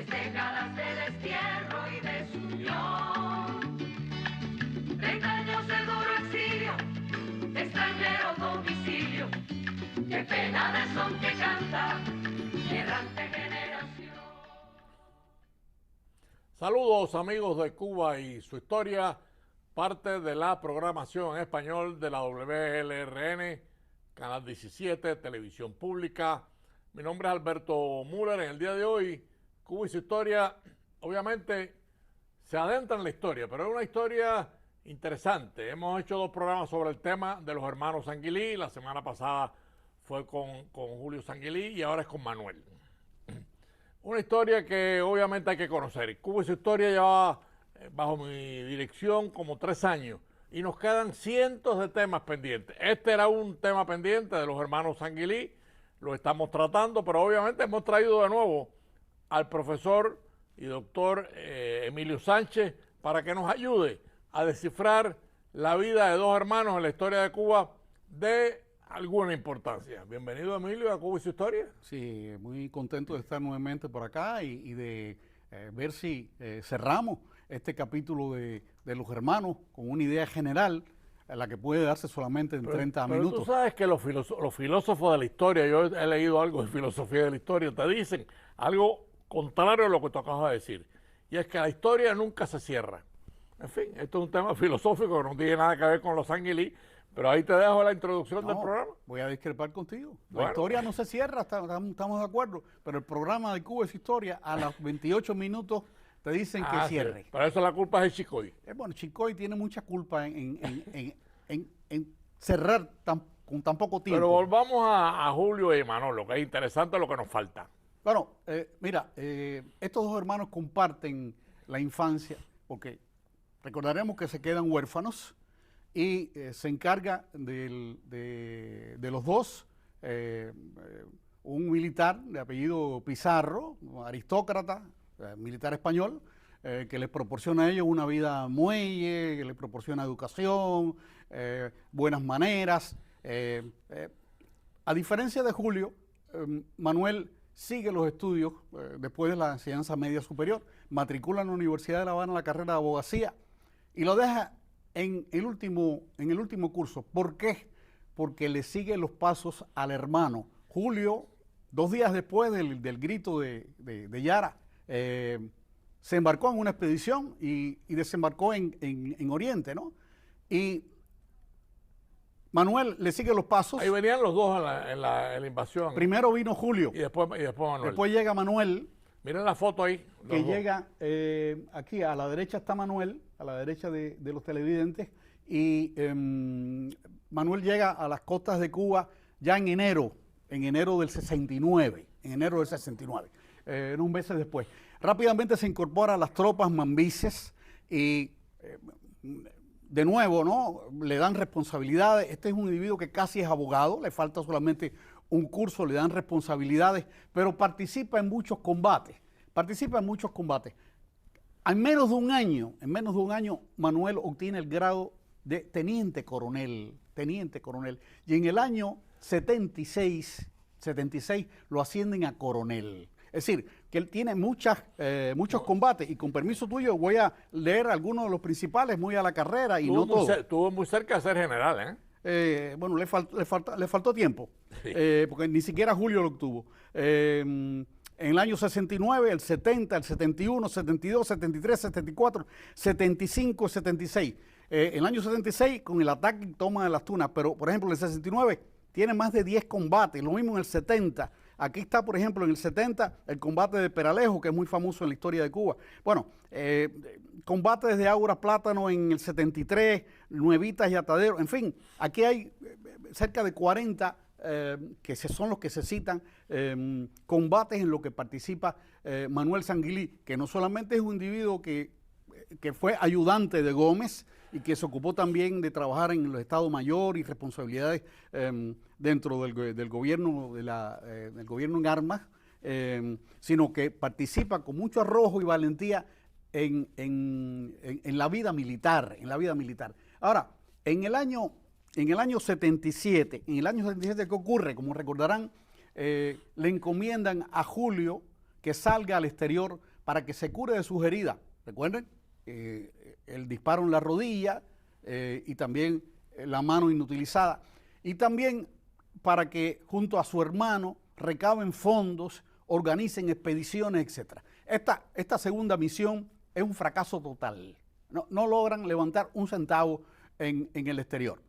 décadas de destierro y desunión, 30 años de duro exilio, de extranjero domicilio, qué pena de son que canta, errante generación. Saludos amigos de Cuba y su historia, parte de la programación en español de la WLRN, Canal 17, Televisión Pública. Mi nombre es Alberto Müller. En el día de hoy, Cuba y su historia, obviamente, se adentra en la historia, pero es una historia interesante. Hemos hecho 2 programas sobre el tema de los hermanos Sanguilí. La semana pasada fue con Julio Sanguilí y ahora es con Manuel. Una historia que obviamente hay que conocer. Cuba y su historia lleva bajo mi dirección como 3 años y nos quedan cientos de temas pendientes. Este era un tema pendiente de los hermanos Sanguilí, lo estamos tratando, pero obviamente hemos traído de nuevo al profesor y doctor Emilio Sánchez para que nos ayude a descifrar la vida de 2 hermanos en la historia de Cuba de alguna importancia. Bienvenido, Emilio, a Cuba y su historia. Sí, muy contento de estar nuevamente por acá y de ver si cerramos este capítulo de los hermanos con una idea general, la que puede darse solamente en 30 minutos. Pero tú sabes que los filósofos de la historia, yo he leído algo de filosofía de la historia, te dicen algo contrario a lo que tú acabas de decir, y es que la historia nunca se cierra. En fin, esto es un tema filosófico que no tiene nada que ver con los Sanguilí, pero ahí te dejo la introducción del programa. Voy a discrepar contigo. Bueno. La historia no se cierra, estamos de acuerdo, pero el programa de Cuba y su historia a los 28 minutos te dicen que cierre. Sí. Para eso la culpa es de Chicoy. Bueno, Chicoy tiene mucha culpa en cerrar con tan poco tiempo. Pero volvamos a Julio y Manolo, que es interesante lo que nos falta. Bueno, mira, estos 2 hermanos comparten la infancia, porque recordaremos que se quedan huérfanos y se encarga de los 2, un militar de apellido Pizarro, aristócrata, militar español, que les proporciona a ellos una vida muelle, que les proporciona educación, buenas maneras. A diferencia de Julio, Manuel sigue los estudios después de la enseñanza media superior, matricula en la Universidad de La Habana la carrera de abogacía y lo deja en el último curso. ¿Por qué? Porque le sigue los pasos al hermano. Julio, 2 días después del grito de Yara, se embarcó en una expedición y desembarcó en Oriente, ¿no? Y Manuel le sigue los pasos. Ahí venían los 2 en la invasión. Primero vino Julio. Y después Manuel. Después llega Manuel. Miren la foto ahí. Que llega aquí, a la derecha está Manuel, a la derecha de los televidentes. Y Manuel llega a las costas de Cuba ya en enero del 69. Unos meses después. Rápidamente se incorpora a las tropas mambises y de nuevo, ¿no? Le dan responsabilidades. Este es un individuo que casi es abogado, le falta solamente un curso, le dan responsabilidades, pero participa en muchos combates. En menos de un año, Manuel obtiene el grado de teniente coronel. Y en el año 76 lo ascienden a coronel. Es decir, que él tiene muchos combates y con permiso tuyo voy a leer algunos de los principales muy a la carrera y no todo. Estuvo muy cerca de ser general, bueno, le faltó tiempo, sí. Porque ni siquiera Julio lo obtuvo. En el año 69, el 70, el 71, 72, 73, 74, 75, 76. En el año 76 con el ataque y toma de las Tunas, pero por ejemplo en el 69 tiene más de 10 combates, lo mismo en el 70. Aquí está, por ejemplo, en el 70, el combate de Peralejo, que es muy famoso en la historia de Cuba. Bueno, combates de Ágora Plátano en el 73, Nuevitas y Atadero. En fin, aquí hay cerca de 40 que son los que se citan, combates en los que participa Manuel Sanguilí, que no solamente es un individuo que fue ayudante de Gómez y que se ocupó también de trabajar en el Estado Mayor y responsabilidades dentro del gobierno del gobierno en armas, sino que participa con mucho arrojo y valentía en la vida militar, Ahora, en el año 77, ¿qué ocurre? Como recordarán, le encomiendan a Julio que salga al exterior para que se cure de sus heridas. Recuerden, el disparo en la rodilla y también la mano inutilizada. Y también para que junto a su hermano recaben fondos, organicen expediciones, etc. Esta segunda misión es un fracaso total. No logran levantar un centavo en el exterior.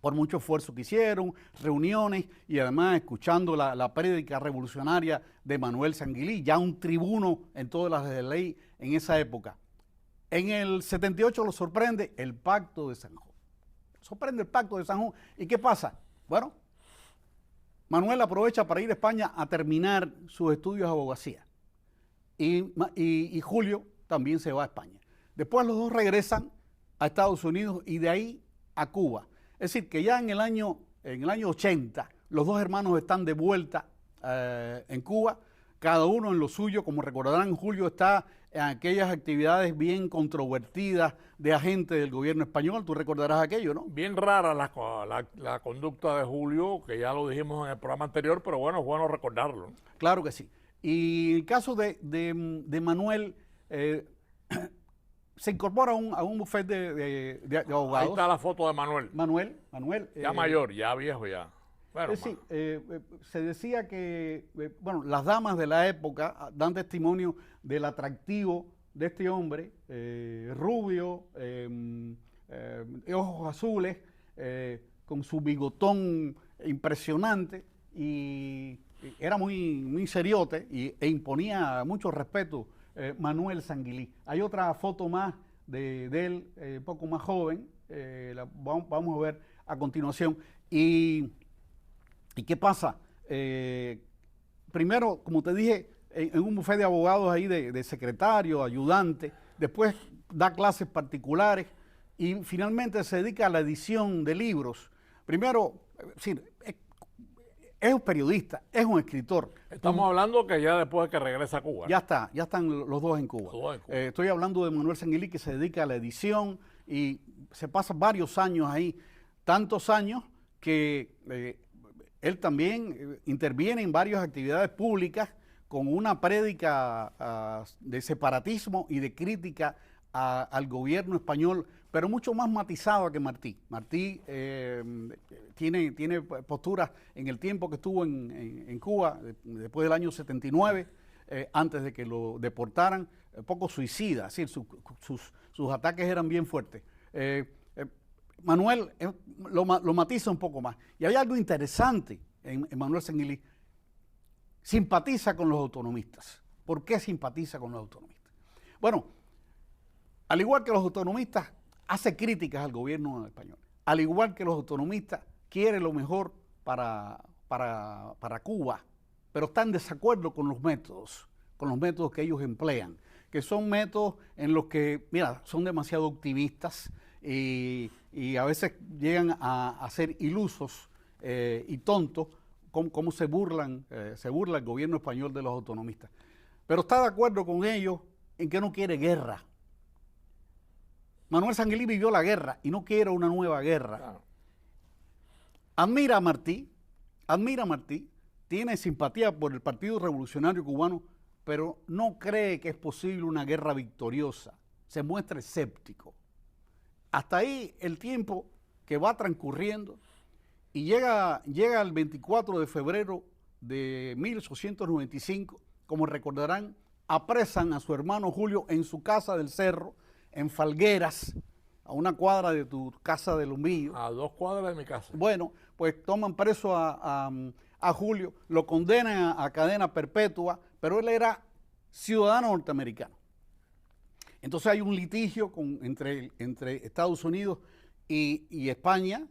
Por mucho esfuerzo que hicieron, reuniones y además escuchando la prédica revolucionaria de Manuel Sanguilí, ya un tribuno en todas las de ley en esa época. En el 78 lo sorprende el Pacto de San Juan. Sorprende el Pacto de San Juan. ¿Y qué pasa? Bueno, Manuel aprovecha para ir a España a terminar sus estudios de abogacía. Y Julio también se va a España. Después los dos regresan a Estados Unidos y de ahí a Cuba. Es decir, que ya en el año 80 los dos hermanos están de vuelta en Cuba, cada uno en lo suyo. Como recordarán, Julio está en aquellas actividades bien controvertidas de agente del gobierno español. Tú recordarás aquello, ¿no? Bien rara la conducta de Julio, que ya lo dijimos en el programa anterior, pero bueno, es bueno recordarlo. Claro que sí. Y el caso de Manuel, se incorpora a un bufete de abogados. Ahí está la foto de Manuel. Manuel. Ya mayor, ya viejo, ya. Bueno, sí, se decía que, bueno, las damas de la época dan testimonio del atractivo de este hombre, rubio, ojos azules, con su bigotón impresionante, y era muy seriote e imponía mucho respeto. Manuel Sanguilí. Hay otra foto más de él, un poco más joven, vamos a ver a continuación. ¿Y qué pasa? Primero, como te dije, en un bufete de abogados ahí de secretario, ayudante, después da clases particulares y finalmente se dedica a la edición de libros. Primero, es un periodista, es un escritor. Estamos hablando que ya después de que regresa a Cuba. Ya están los dos en Cuba. Estoy hablando de Manuel Sanguilí, que se dedica a la edición y se pasa varios años ahí, tantos años que él también interviene en varias actividades públicas con una prédica de separatismo y de crítica al gobierno español, pero mucho más matizado que Martí. Martí tiene posturas en el tiempo que estuvo en Cuba, después del año 79, antes de que lo deportaran, poco suicida, es decir, sus ataques eran bien fuertes. Manuel lo matiza un poco más. Y hay algo interesante en Manuel Sanguilí. Simpatiza con los autonomistas. ¿Por qué simpatiza con los autonomistas? Bueno, al igual que los autonomistas, hace críticas al gobierno español. Al igual que los autonomistas, quiere lo mejor para Cuba, pero está en desacuerdo con los métodos que ellos emplean, que son métodos en los que, mira, son demasiado optimistas y a veces llegan a ser ilusos y tontos, como se burla el gobierno español de los autonomistas. Pero está de acuerdo con ellos en que no quiere guerra. Manuel Sanguilí vivió la guerra y no quiere una nueva guerra. Claro. Admira a Martí, tiene simpatía por el Partido Revolucionario Cubano, pero no cree que es posible una guerra victoriosa. Se muestra escéptico. Hasta ahí el tiempo que va transcurriendo y llega el 24 de febrero de 1895, como recordarán, apresan a su hermano Julio en su casa del Cerro, en Falgueras, a una cuadra de tu casa de Lumbillo. A 2 cuadras de mi casa. Bueno, pues toman preso a Julio, lo condenan a cadena perpetua, pero él era ciudadano norteamericano. Entonces hay un litigio entre Estados Unidos y España,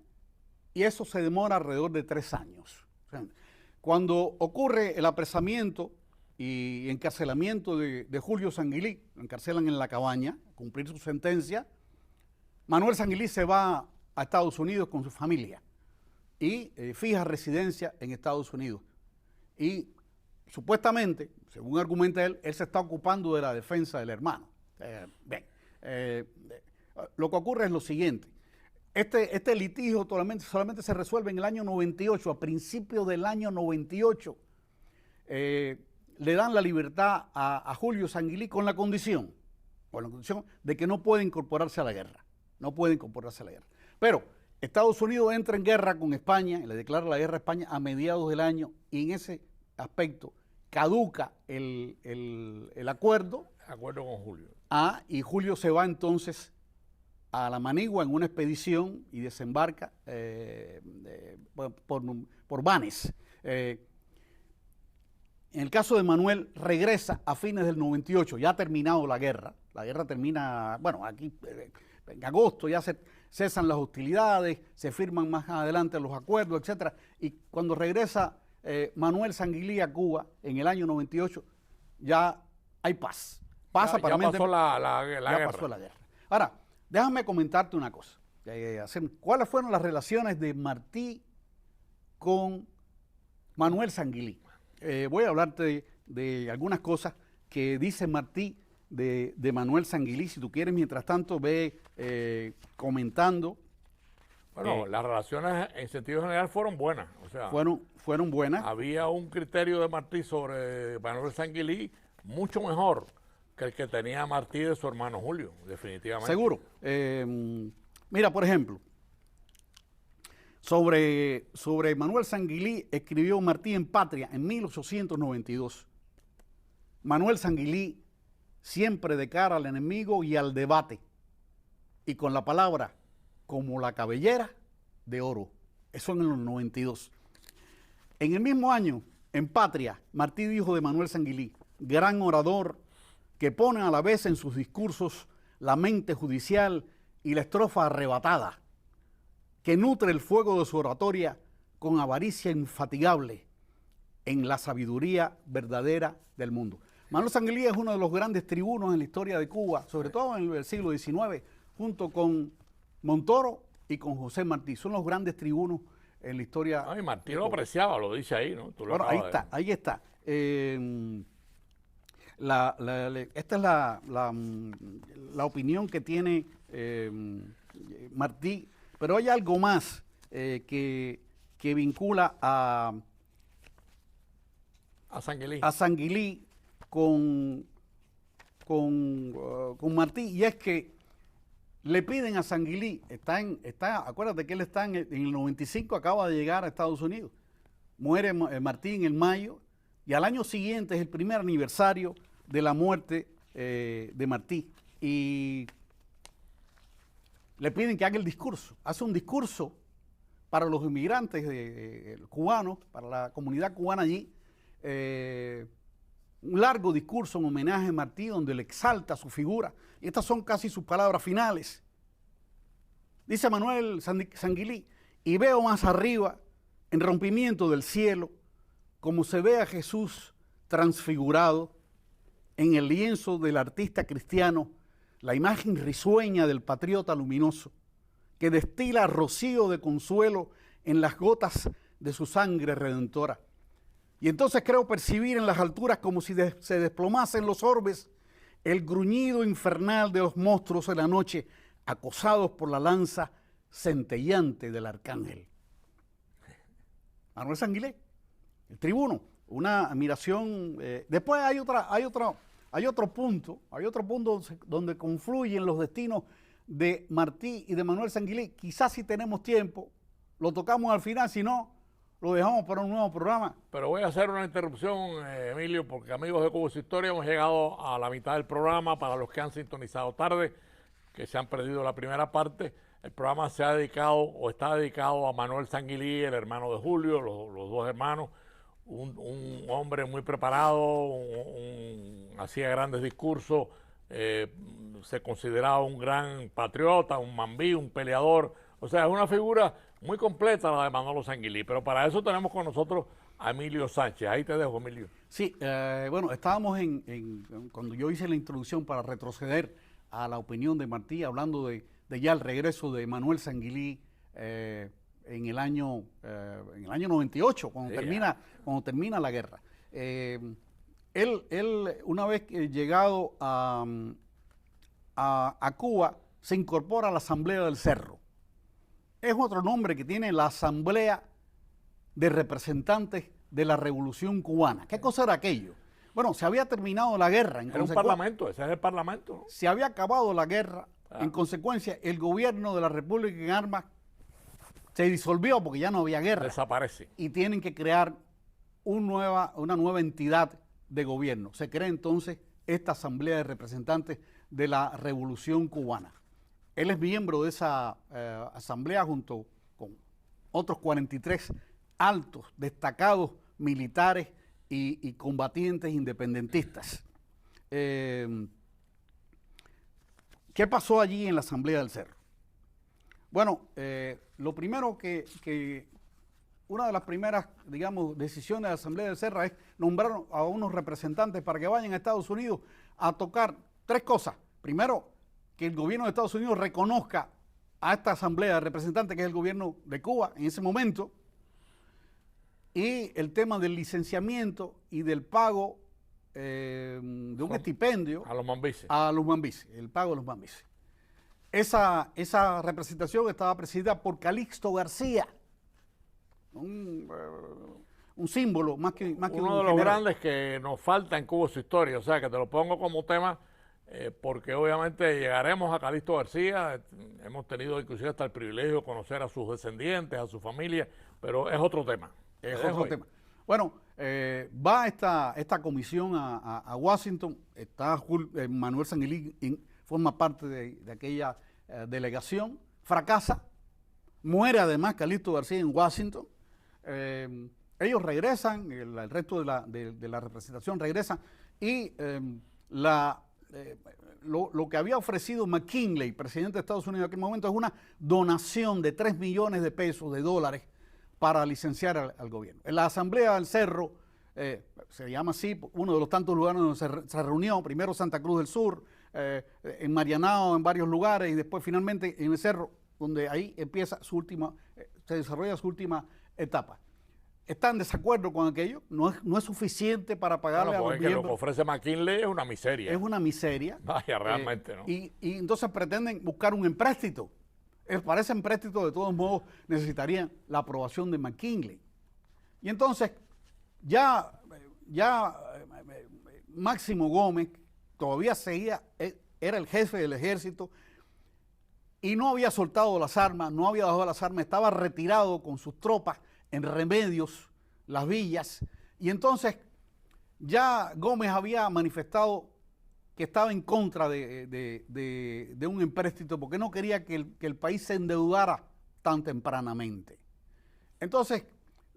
y eso se demora alrededor de 3 años. O sea, cuando ocurre el apresamiento y encarcelamiento de Julio Sanguilí, lo encarcelan en La Cabaña, a cumplir su sentencia, Manuel Sanguilí se va a Estados Unidos con su familia y fija residencia en Estados Unidos. Y supuestamente, según argumenta él se está ocupando de la defensa del hermano. Lo que ocurre es lo siguiente. Este litigio solamente se resuelve en el año 98, a principios del año 98. le dan la libertad a Julio Sanguilí con la condición de que no puede incorporarse a la guerra. No puede incorporarse a la guerra. Pero Estados Unidos entra en guerra con España, le declara la guerra a España a mediados del año, y en ese aspecto caduca el acuerdo. Acuerdo con Julio. Y Julio se va entonces a la Manigua en una expedición y desembarca por Banes. En el caso de Manuel, regresa a fines del 98, ya ha terminado la guerra. La guerra termina, bueno, aquí en agosto ya se cesan las hostilidades, se firman más adelante los acuerdos, etcétera. Y cuando regresa Manuel Sanguilí a Cuba en el año 98, ya hay paz. Ya pasó la guerra. Pasó la guerra. Ahora, déjame comentarte una cosa. ¿Cuáles fueron las relaciones de Martí con Manuel Sanguilí? Voy a hablarte de algunas cosas que dice Martí de Manuel Sanguilí. Si tú quieres, mientras tanto, ve comentando. Bueno, las relaciones en sentido general fueron buenas. O sea, fueron buenas. Había un criterio de Martí sobre Manuel Sanguilí mucho mejor que el que tenía Martí de su hermano Julio, definitivamente. Seguro. Mira, por ejemplo, sobre Manuel Sanguilí escribió Martí en Patria en 1892. Manuel Sanguilí siempre de cara al enemigo y al debate, y con la palabra como la cabellera de oro. Eso en el 92. En el mismo año, en Patria, Martí dijo de Manuel Sanguilí: gran orador que pone a la vez en sus discursos la mente judicial y la estrofa arrebatada, que nutre el fuego de su oratoria con avaricia infatigable en la sabiduría verdadera del mundo. Manuel Sanguilí es uno de los grandes tribunos en la historia de Cuba, sobre todo en el siglo XIX, junto con Montoro y con José Martí. Son los grandes tribunos en la historia. Ay, Martí lo apreciaba, lo dice ahí, ¿no? Tú lo Bueno, ahí está. Esta es la opinión que tiene Martí, pero hay algo más que vincula a Sanguilí con Martí, y es que le piden a Sanguilí, acuérdate que él está en el 95, acaba de llegar a Estados Unidos, muere Martí en el mayo, y al año siguiente es el primer aniversario de la muerte de Martí, y le piden que haga el discurso. Hace un discurso para los inmigrantes cubanos, para la comunidad cubana allí, un largo discurso en homenaje a Martí, donde le exalta su figura, y estas son casi sus palabras finales. Dice Manuel Sanguilí: y veo más arriba, en rompimiento del cielo, como se ve a Jesús transfigurado en el lienzo del artista cristiano, la imagen risueña del patriota luminoso, que destila rocío de consuelo en las gotas de su sangre redentora. Y entonces creo percibir en las alturas, como si se desplomasen los orbes, el gruñido infernal de los monstruos de la noche, acosados por la lanza centellante del arcángel. Manuel Sanguilí, el tribuno, una admiración. Después hay otro punto donde confluyen los destinos de Martí y de Manuel Sanguilí. Quizás si tenemos tiempo, lo tocamos al final, si no, lo dejamos para un nuevo programa. Pero voy a hacer una interrupción, Emilio, porque amigos de Cuba Su Historia, hemos llegado a la mitad del programa. Para los que han sintonizado tarde, que se han perdido la primera parte, el programa se ha dedicado o está dedicado a Manuel Sanguilí, el hermano de Julio, los dos hermanos, un hombre muy preparado, hacía grandes discursos, se consideraba un gran patriota, un mambí, un peleador. O sea, es una figura muy completa la de Manolo Sanguilí, pero para eso tenemos con nosotros a Emilio Sánchez. Ahí te dejo, Emilio. Sí, bueno, estábamos cuando yo hice la introducción para retroceder a la opinión de Martí, hablando de ya el regreso de Manuel Sanguilí en el año 98, cuando termina la guerra. Él una vez llegado a Cuba, se incorpora a la Asamblea del Cerro. Es otro nombre que tiene la Asamblea de Representantes de la Revolución Cubana. ¿Qué cosa era aquello? Bueno, se había terminado la guerra. Era un parlamento, ese es el parlamento, ¿no? Se había acabado la guerra. En consecuencia, el gobierno de la República en Armas se disolvió porque ya no había guerra. Desaparece. Y tienen que crear una nueva entidad de gobierno. Se crea entonces esta Asamblea de Representantes de la Revolución Cubana. Él es miembro de esa asamblea junto con otros 43 altos, destacados militares y combatientes independentistas. ¿Qué pasó allí en la Asamblea del Cerro? Bueno, lo primero una de las primeras, digamos, decisiones de la Asamblea del Cerro es nombrar a unos representantes para que vayan a Estados Unidos a tocar tres cosas. Primero, que el gobierno de Estados Unidos reconozca a esta Asamblea de Representantes, que es el gobierno de Cuba en ese momento, y el tema del licenciamiento y del pago de un estipendio a los mambises. A los mambises, el pago de los mambises. Esa representación estaba presidida por Calixto García, un símbolo más que uno de un los general. grandes que nos falta en Cuba su historia, o sea que te lo pongo como tema porque obviamente llegaremos a Calixto García, hemos tenido inclusive hasta el privilegio de conocer a sus descendientes, a su familia, pero es otro tema. Es otro tema. Bueno, va esta comisión a Washington, está Manuel Sanguilí, forma parte de aquella delegación, fracasa, muere además Calixto García en Washington. Ellos regresan, el resto de la representación regresan, y lo que había ofrecido McKinley, presidente de Estados Unidos en aquel momento, es una donación de 3 millones de pesos, de dólares, para licenciar al gobierno. En la Asamblea del Cerro, se llama así, uno de los tantos lugares donde se reunió, primero Santa Cruz del Sur, en Marianao, en varios lugares, y después finalmente en el Cerro, donde ahí empieza se desarrolla su última etapa. ¿Están en desacuerdo con aquello? No es suficiente para pagarle a los miembros. Lo que ofrece McKinley es una miseria. Es una miseria. Vaya, realmente, ¿no? Y entonces pretenden buscar un empréstito. Para ese empréstito, de todos modos, necesitarían la aprobación de McKinley. Y entonces, ya Máximo Gómez todavía era el jefe del ejército y no había soltado las armas, no había dejado las armas, estaba retirado con sus tropas en Remedios, Las Villas, y entonces ya Gómez había manifestado que estaba en contra de un empréstito porque no quería que el país se endeudara tan tempranamente. Entonces,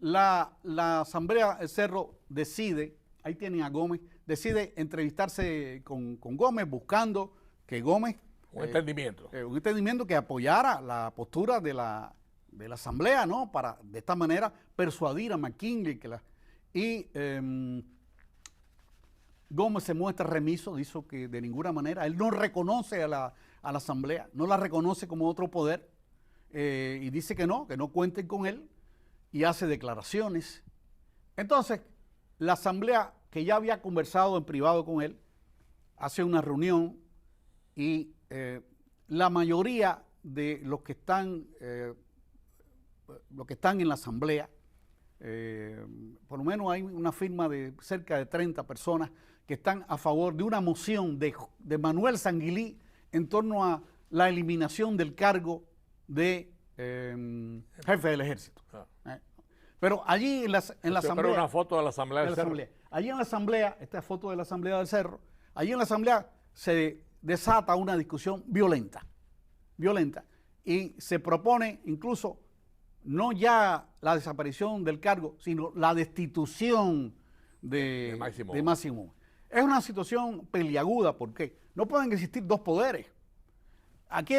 la Asamblea del Cerro decide, ahí tienen a Gómez, decide entrevistarse con Gómez buscando que Gómez... Un entendimiento. Un entendimiento que apoyara la postura de la Asamblea, ¿no? Para de esta manera persuadir a McKinley Gómez se muestra remiso, dice que de ninguna manera, él no reconoce a la Asamblea, no la reconoce como otro poder, y dice que no cuenten con él, y hace declaraciones. Entonces, la Asamblea, que ya había conversado en privado con él, hace una reunión y la mayoría de los que están en la Asamblea, por lo menos hay una firma de cerca de 30 personas que están a favor de una moción de Manuel Sanguilí en torno a la eliminación del cargo de jefe del ejército. Pero allí en la Asamblea... Pero una foto de la Asamblea del Cerro. Allí en la Asamblea, esta foto de la Asamblea del Cerro, allí en la Asamblea se desata una discusión violenta, y se propone incluso no ya la desaparición del cargo, sino la destitución de Máximo. Es una situación peliaguda porque no pueden existir dos poderes. Aquí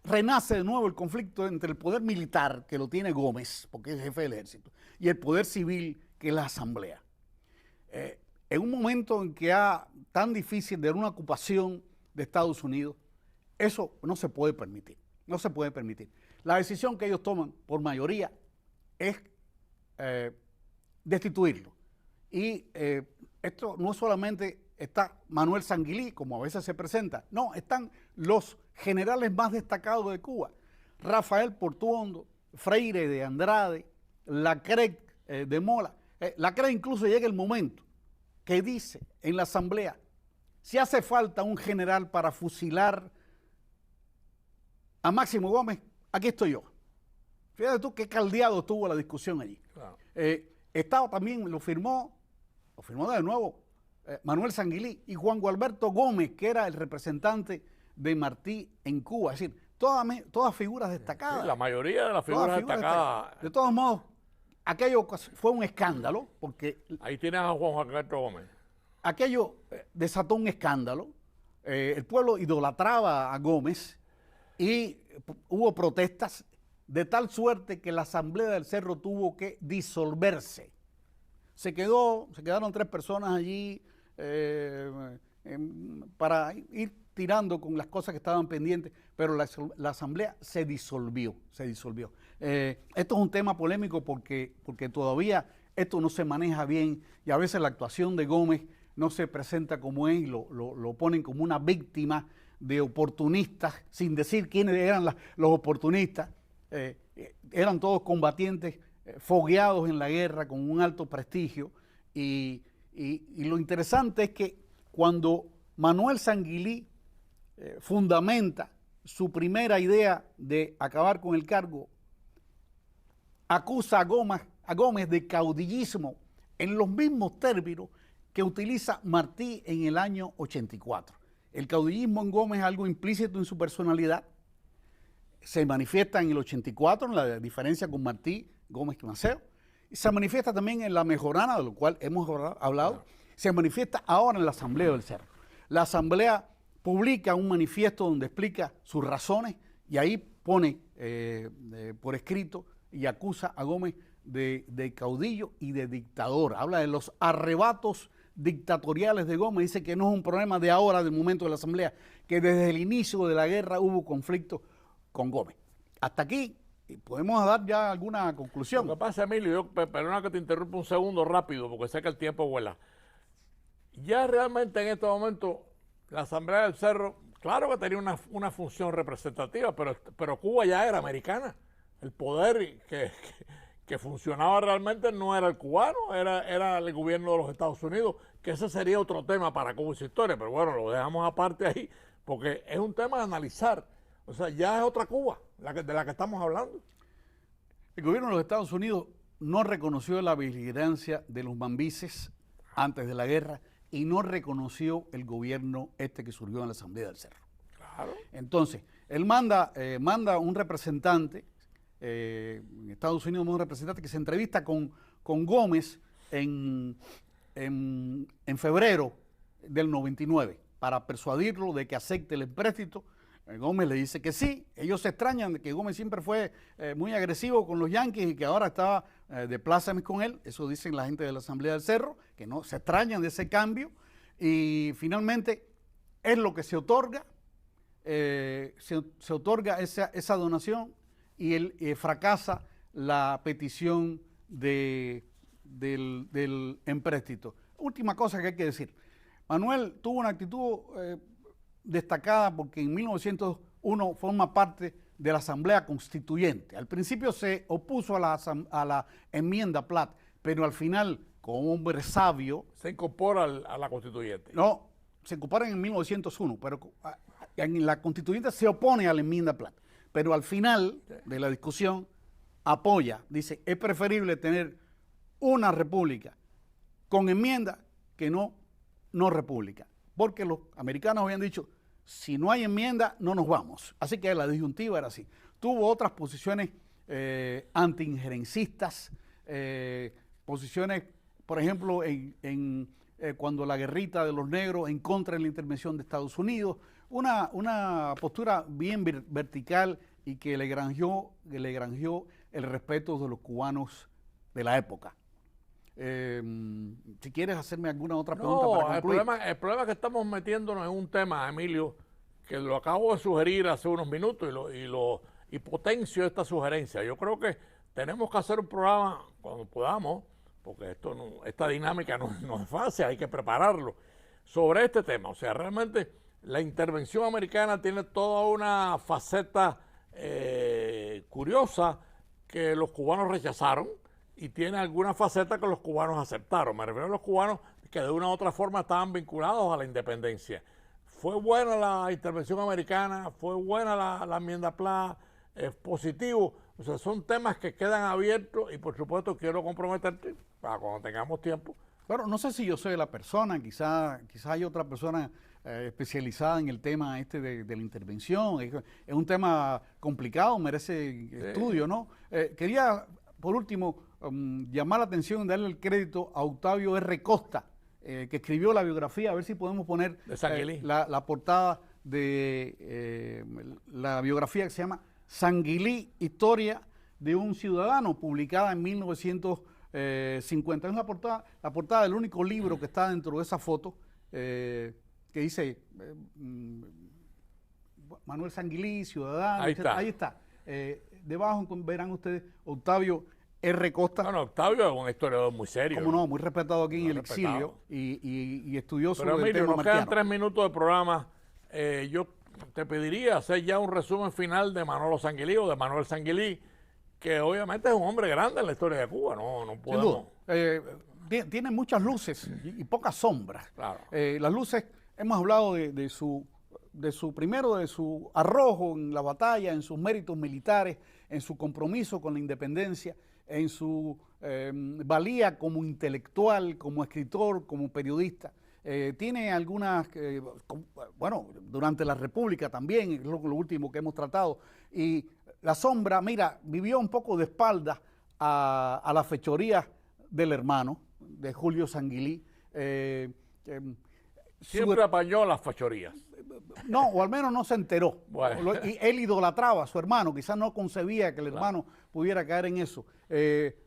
renace de nuevo el conflicto entre el poder militar, que lo tiene Gómez, porque es jefe del ejército, y el poder civil, que es la Asamblea. En un momento en que tan difícil de una ocupación de Estados Unidos, eso no se puede permitir, no se puede permitir. La decisión que ellos toman por mayoría es destituirlo. Y esto no solamente está Manuel Sanguilí, como a veces se presenta, no, están los generales más destacados de Cuba, Rafael Portuondo, Freire de Andrade, Lacret de Mola. Lacret incluso llega el momento que dice en la asamblea, si hace falta un general para fusilar a Máximo Gómez, aquí estoy yo. Fíjate tú qué caldeado estuvo la discusión allí. Claro. Estaba también, lo firmó de nuevo Manuel Sanguilí y Juan Gualberto Gómez, que era el representante de Martí en Cuba. Es decir, todas figuras destacadas. Sí, la mayoría de las figuras destacadas. De todos modos, aquello fue un escándalo, porque Ahí tienes a Juan Gualberto Gómez. aquello desató un escándalo. El pueblo idolatraba a Gómez y hubo protestas de tal suerte que la Asamblea del Cerro tuvo que disolverse. Se quedaron 3 personas allí para ir tirando con las cosas que estaban pendientes, pero la Asamblea se disolvió. Esto es un tema polémico porque todavía esto no se maneja bien y a veces la actuación de Gómez no se presenta como es y lo ponen como una víctima de oportunistas, sin decir quiénes eran los oportunistas. Eran todos combatientes fogueados en la guerra con un alto prestigio y lo interesante es que cuando Manuel Sanguilí fundamenta su primera idea de acabar con el cargo, acusa a Gómez de caudillismo en los mismos términos que utiliza Martí en el año 84. El caudillismo en Gómez es algo implícito en su personalidad, se manifiesta en el 84, en la diferencia con Martí Gómez Maceo, y se manifiesta también en la Mejorana, de lo cual hemos hablado, se manifiesta ahora en la Asamblea del Cerro. La Asamblea publica un manifiesto donde explica sus razones y ahí pone por escrito y acusa a Gómez de caudillo y de dictador. Habla de los arrebatos dictatoriales de Gómez, dice que no es un problema de ahora, del momento de la Asamblea, que desde el inicio de la guerra hubo conflicto con Gómez. Hasta aquí podemos dar ya alguna conclusión. Lo que pasa, Emilio, perdona que te interrumpa un segundo rápido, porque sé que el tiempo vuela. Ya realmente en este momento la Asamblea del Cerro, claro que tenía una función representativa, pero Cuba ya era americana. El poder que funcionaba realmente no era el cubano, era el gobierno de los Estados Unidos, que ese sería otro tema para Cuba y su historia, pero bueno, lo dejamos aparte ahí, porque es un tema de analizar. O sea, ya es otra Cuba de la que estamos hablando. El gobierno de los Estados Unidos no reconoció la beligerancia de los mambises antes de la guerra y no reconoció el gobierno que surgió en la Asamblea del Cerro. Claro. Entonces, él manda un representante, en Estados Unidos un representante que se entrevista con Gómez en febrero del 99 para persuadirlo de que acepte el empréstito. Gómez le dice que sí. Ellos se extrañan de que Gómez siempre fue muy agresivo con los yanquis y que ahora estaba de plácemes con él. Eso dicen la gente de la Asamblea del Cerro, que no se extrañan de ese cambio. Y finalmente es lo que se otorga. Se otorga esa donación y fracasa la petición del empréstito. Última cosa que hay que decir. Manuel tuvo una actitud destacada porque en 1901 forma parte de la Asamblea Constituyente. Al principio se opuso a la enmienda Platt, pero al final, como hombre sabio... Se incorpora a la Constituyente. No, se incorpora en 1901, pero en la Constituyente se opone a la enmienda Platt. Pero al final de la discusión apoya, dice, es preferible tener una república con enmienda que no república. Porque los americanos habían dicho, si no hay enmienda, no nos vamos. Así que la disyuntiva era así. Tuvo otras posiciones anti-injerencistas, posiciones, por ejemplo, cuando la guerrita de los negros en contra de la intervención de Estados Unidos, una postura bien vertical y que le granjeó el respeto de los cubanos de la época. Si quieres hacerme alguna otra pregunta para concluir. El problema es que estamos metiéndonos en un tema, Emilio, que lo acabo de sugerir hace unos minutos y potencio esta sugerencia. Yo creo que tenemos que hacer un programa cuando podamos, porque esta dinámica no es fácil, hay que prepararlo, sobre este tema. O sea, realmente la intervención americana tiene toda una faceta curiosa que los cubanos rechazaron, y tiene alguna faceta que los cubanos aceptaron. Me refiero a los cubanos que de una u otra forma estaban vinculados a la independencia. Fue buena la intervención americana, fue buena la enmienda Pla, es positivo. O sea, son temas que quedan abiertos y por supuesto quiero comprometerte para cuando tengamos tiempo. Bueno, no sé si yo soy la persona, quizá hay otra persona especializada en el tema de la intervención. Es un tema complicado, merece estudio, ¿no? Quería, por último, llamar la atención y darle el crédito a Octavio R. Costa, que escribió la biografía, a ver si podemos poner la portada de la biografía que se llama Sanguilí, historia de un ciudadano, publicada en 1950. Es la portada del único libro que está dentro de esa foto, que dice Manuel Sanguilí, ciudadano. Ahí está. Debajo verán ustedes Octavio R. Costa. Bueno, Octavio es un historiador muy serio. Como no, muy respetado aquí en el exilio y estudioso del tema tema nos quedan 3 minutos de programa. Yo te pediría hacer ya un resumen final de Manolo Sanguilí o de Manuel Sanguilí, que obviamente es un hombre grande en la historia de Cuba, no podemos... Tiene muchas luces y pocas sombras. Claro. Las luces, hemos hablado de su arrojo en la batalla, en sus méritos militares, en su compromiso con la independencia, en su valía como intelectual, como escritor, como periodista. Tiene algunas, durante la República también, es lo último que hemos tratado. Y la sombra, mira, vivió un poco de espaldas a la fechoría del hermano, de Julio Sanguilí. Siempre apañó las fechorías. No, o al menos no se enteró. Bueno. Y él idolatraba a su hermano, quizás no concebía que el hermano pudiera caer en eso.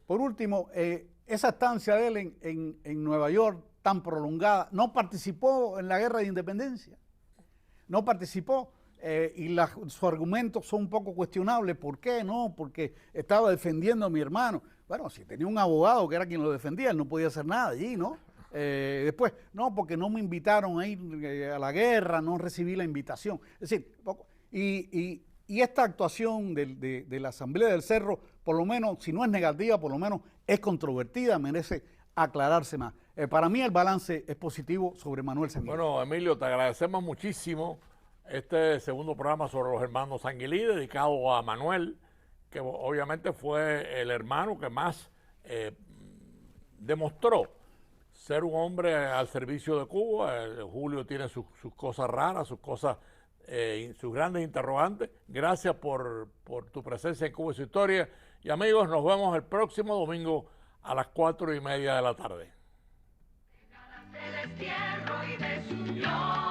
Por último, esa estancia de él en Nueva York tan prolongada, no participó en la guerra de independencia, no participó, y sus argumentos son un poco cuestionables. ¿Por qué? No, porque estaba defendiendo a mi hermano. Bueno, si tenía un abogado que era quien lo defendía, él no podía hacer nada allí, ¿no? Después, no, porque no me invitaron a ir a la guerra, no recibí la invitación. Es decir, y esta actuación de la Asamblea del Cerro, por lo menos, si no es negativa, por lo menos es controvertida, merece aclararse más. Para mí el balance es positivo sobre Manuel Sanguilí. Bueno, Emilio, te agradecemos muchísimo este segundo programa sobre los hermanos Sanguilí, dedicado a Manuel, que obviamente fue el hermano que más demostró ser un hombre al servicio de Cuba. Julio tiene sus cosas raras, sus cosas, sus grandes interrogantes. Gracias por tu presencia en Cuba y su historia. Y amigos, nos vemos el próximo domingo a las 4:30 de la tarde. Del destierro y desunión.